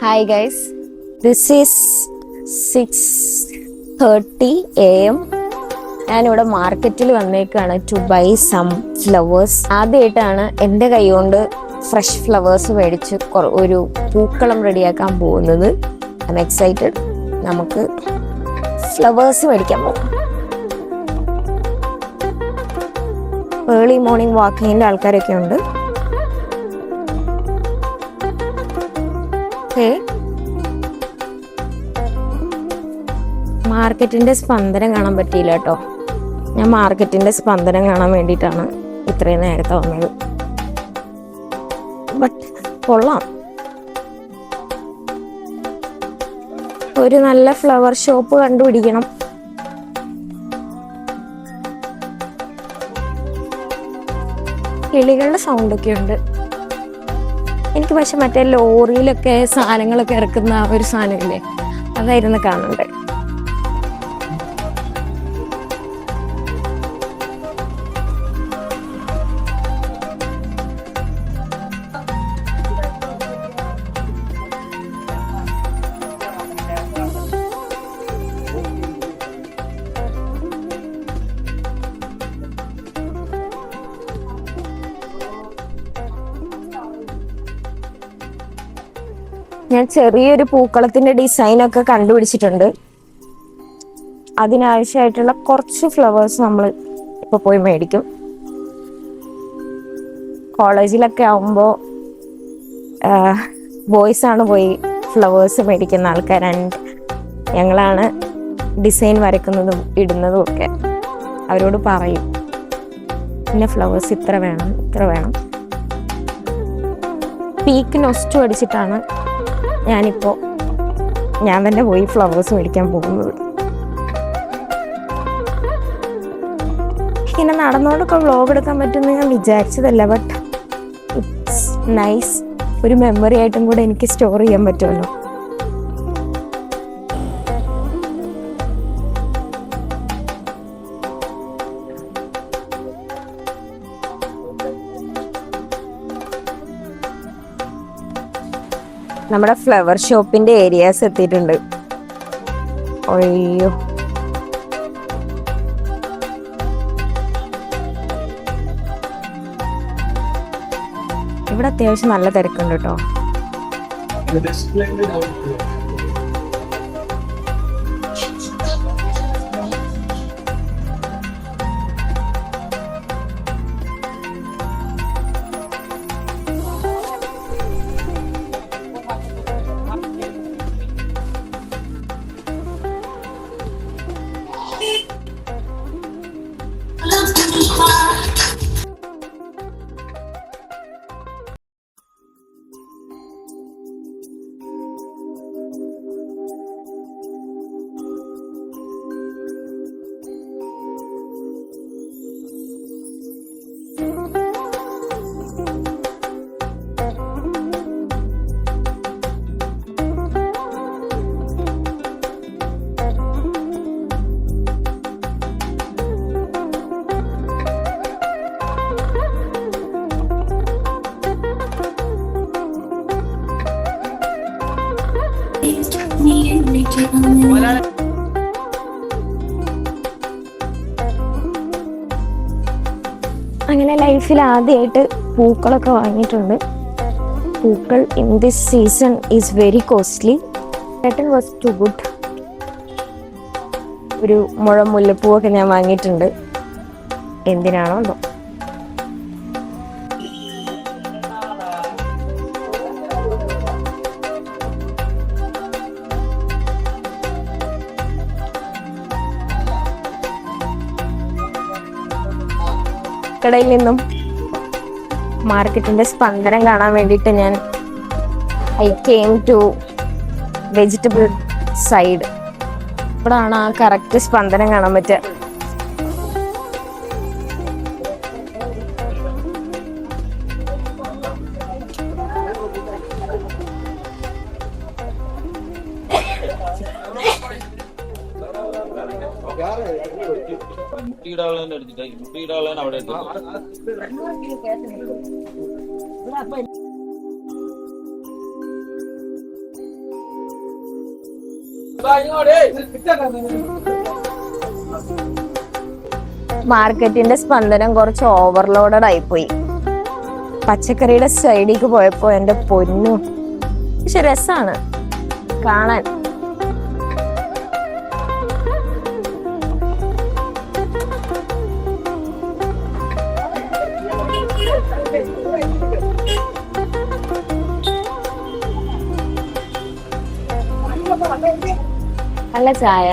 Hi guys, this is 6:30 AM. ഞാനിവിടെ മാർക്കറ്റിൽ വന്നേക്കാണ് to by some flowers. ആദ്യമായിട്ടാണ് എൻ്റെ കൈ കൊണ്ട് ഫ്രഷ് ഫ്ലവേഴ്സ് മേടിച്ച് ഒരു പൂക്കളം റെഡിയാക്കാൻ പോകുന്നത്. I M excited. നമുക്ക് ഫ്ലവേഴ്സ് മേടിക്കാൻ പോകാം. ഏർലി മോർണിംഗ് വാക്കിങ്ങിൻ്റെ ആൾക്കാരൊക്കെ ഉണ്ട്. മാർക്കറ്റിന്റെ സ്പന്ദനം കാണാൻ പറ്റിയില്ല കേട്ടോ. ഞാൻ മാർക്കറ്റിന്റെ സ്പന്ദനം കാണാൻ വേണ്ടിയിട്ടാണ് ഇത്രയും നേരത്തെ വന്നത്. ബട്ട് കൊള്ളാം. ഒരു നല്ല ഫ്ലവർ ഷോപ്പ് കണ്ടുപിടിക്കണം. കിളികളുടെ സൗണ്ടൊക്കെ ഉണ്ട്. എനിക്ക് പക്ഷെ മറ്റേ ലോറിയിലൊക്കെ സാധനങ്ങളൊക്കെ ഇറക്കുന്ന ഒരു സാധനമില്ലേ, അതായിരുന്നു കാണണ്ടേ. ഞാൻ ചെറിയൊരു പൂക്കളത്തിന്റെ ഡിസൈനൊക്കെ കണ്ടുപിടിച്ചിട്ടുണ്ട്. അതിനാവശ്യമായിട്ടുള്ള കുറച്ച് ഫ്ലവേഴ്സ് നമ്മൾ ഇപ്പൊ പോയി മേടിക്കും. കോളേജിലൊക്കെ ആവുമ്പോൾ ബോയ്സ് ആണ് പോയി ഫ്ലവേഴ്സ് മേടിക്കുന്ന ആൾക്കാർ. ആൻഡ് ഞങ്ങളാണ് ഡിസൈൻ വരയ്ക്കുന്നതും ഇടുന്നതും ഒക്കെ. അവരോട് പറയും പിന്നെ ഫ്ലവേഴ്സ് ഇത്ര വേണം ഇത്ര വേണം. പീക്ക് നൊസ്റ്റു അടിച്ചിട്ടാണ് ഞാൻ തന്നെ പോയി ഫ്ലവേഴ്സ് മേടിക്കാൻ പോകുന്നത്. ഇങ്ങനെ നടന്നോണ്ടൊക്കെ വ്ലോഗ് എടുക്കാൻ പറ്റുമെന്ന് ഞാൻ വിചാരിച്ചതല്ല. But it's nice. ഒരു മെമ്മറി ആയിട്ടും കൂടെ എനിക്ക് സ്റ്റോർ ചെയ്യാൻ പറ്റുമല്ലോ. നമ്മുടെ ഫ്ലവർ ഷോപ്പിന്റെ ഏരിയാസ് എത്തിയിട്ടുണ്ട്. അയ്യോ, ഇവിടെ അത്യാവശ്യം നല്ല തിരക്കുണ്ട് കേട്ടോ. അങ്ങനെ ലൈഫിൽ ആദ്യമായിട്ട് പൂക്കളൊക്കെ വാങ്ങിയിട്ടുണ്ട്. പൂക്കൾ in this season is very costly. Pattern was too good. ഒരു മുല്ലപ്പൂവൊക്കെ ഞാൻ വാങ്ങിയിട്ടുണ്ട്. എന്തിനാണോ എന്തോ. കടയിൽ നിന്നും മാർക്കറ്റിന്റെ സ്പന്ദനം കാണാൻ വേണ്ടിയിട്ട് I came to vegetable side. ഇവിടാണ് ആ കറക്റ്റ് സ്പന്ദനം കാണാൻ പറ്റുക. അവിടെ മാർക്കറ്റിന്റെ സ്പന്ദനം കുറച്ച് ഓവർലോഡഡ് ആയിപ്പോയി. പച്ചക്കറിയുടെ സൈഡിലേക്ക് പോയപ്പോ എന്റെ പൊന്നു, പക്ഷെ രസാണ് കാണാൻ. നല്ല ചായ.